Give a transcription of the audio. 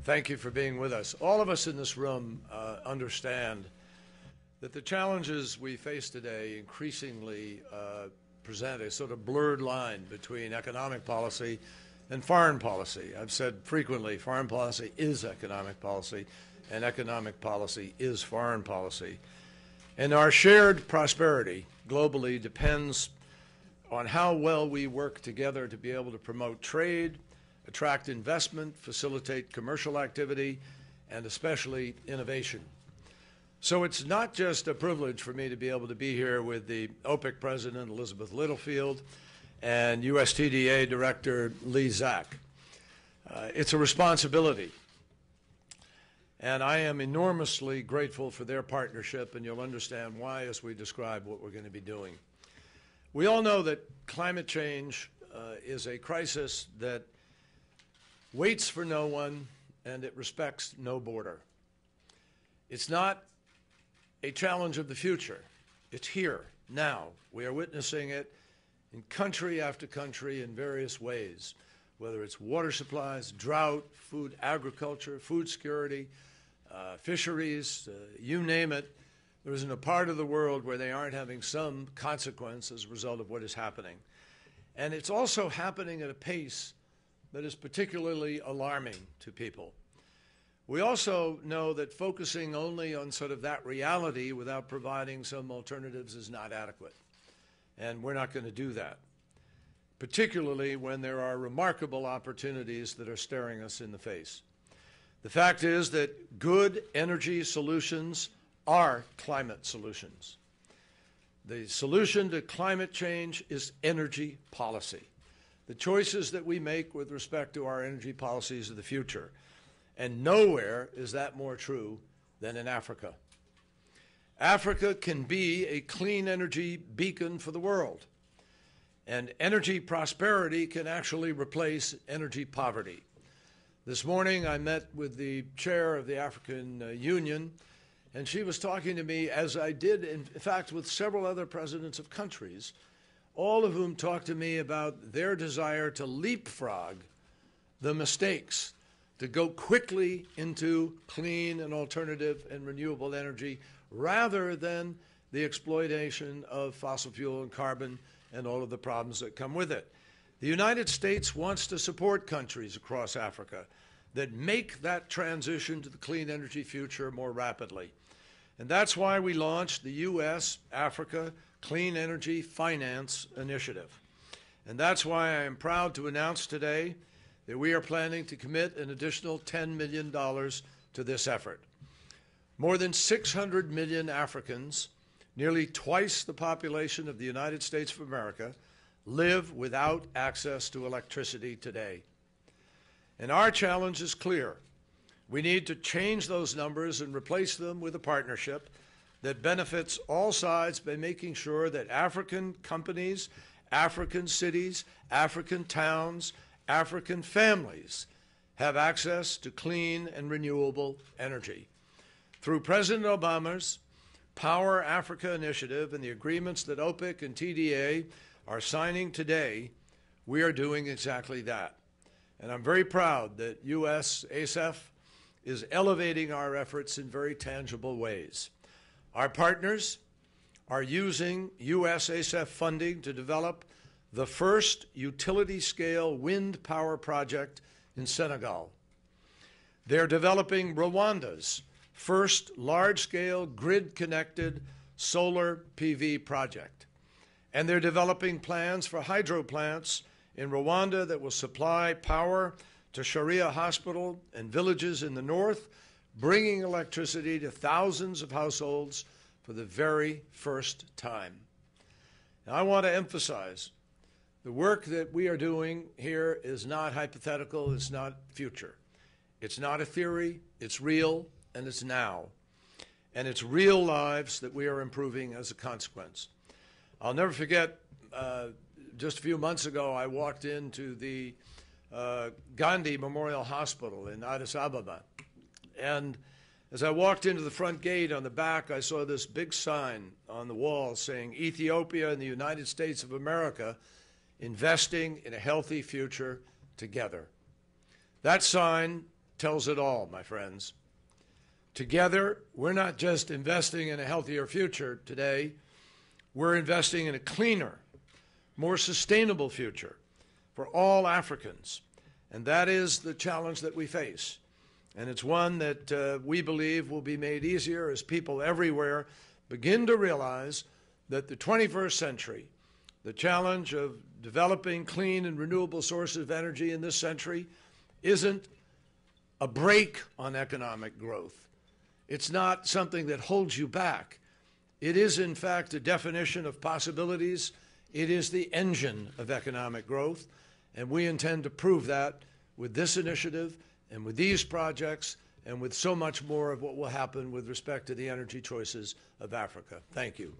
Thank you for being with us. All of us in this room understand that the challenges we face today increasingly present a sort of blurred line between economic policy and foreign policy. I've said frequently, foreign policy is economic policy, and economic policy is foreign policy. And our shared prosperity globally depends on how well we work together to be able to promote trade, attract investment, facilitate commercial activity, and especially innovation. So it's not just a privilege for me to be able to be here with the OPEC President, Elizabeth Littlefield, and USTDA Director Lee Zack. It's a responsibility. And I am enormously grateful for their partnership, and you'll understand why as we describe what we're going to be doing. We all know that climate change is a crisis that waits for no one, and it respects no border. It's not a challenge of the future. It's here, now. We are witnessing it in country after country in various ways, whether it's water supplies, drought, food agriculture, food security, fisheries, you name it. There isn't a part of the world where they aren't having some consequence as a result of what is happening. And it's also happening at a pace that is particularly alarming to people. We also know that focusing only on sort of that reality without providing some alternatives is not adequate. And we're not going to do that, particularly when there are remarkable opportunities that are staring us in the face. The fact is that good energy solutions are climate solutions. The solution to climate change is energy policy. The choices that we make with respect to our energy policies of the future. And nowhere is that more true than in Africa. Africa can be a clean energy beacon for the world. And energy prosperity can actually replace energy poverty. This morning I met with the chair of the African Union, and she was talking to me, as I did, in fact, with several other presidents of countries, all of whom talked to me about their desire to leapfrog the mistakes, to go quickly into clean and alternative and renewable energy rather than the exploitation of fossil fuel and carbon and all of the problems that come with it. The United States wants to support countries across Africa that make that transition to the clean energy future more rapidly. And that's why we launched the U.S.-Africa Clean Energy Finance Initiative. And that's why I am proud to announce today that we are planning to commit an additional $10 million to this effort. More than 600 million Africans, nearly twice the population of the United States of America, live without access to electricity today. And our challenge is clear. We need to change those numbers and replace them with a partnership that benefits all sides by making sure that African companies, African cities, African towns, African families have access to clean and renewable energy. Through President Obama's Power Africa initiative and the agreements that OPEC and TDA are signing today, we are doing exactly that. And I'm very proud that U.S. ASEF is elevating our efforts in very tangible ways. Our partners are using U.S. ASEF funding to develop the first utility-scale wind power project in Senegal. They're developing Rwanda's first large-scale grid-connected solar PV project. And they're developing plans for hydro plants in Rwanda that will supply power to Sharia Hospital and villages in the north, bringing electricity to thousands of households for the very first time. Now, I want to emphasize the work that we are doing here is not hypothetical, it's not future. It's not a theory, it's real, and it's now. And it's real lives that we are improving as a consequence. I'll never forget, just a few months ago, I walked into the Gandhi Memorial Hospital in Addis Ababa. And as I walked into the front gate, on the back, I saw this big sign on the wall saying, Ethiopia and the United States of America investing in a healthy future together. That sign tells it all, my friends. Together, we're not just investing in a healthier future today, we're investing in a cleaner, more sustainable future for all Africans. And that is the challenge that we face. And it's one that we believe will be made easier as people everywhere begin to realize that the 21st century, the challenge of developing clean and renewable sources of energy in this century, isn't a brake on economic growth. It's not something that holds you back. It is, in fact, a definition of possibilities. It is the engine of economic growth, and we intend to prove that with this initiative and with these projects and with so much more of what will happen with respect to the energy choices of Africa. Thank you.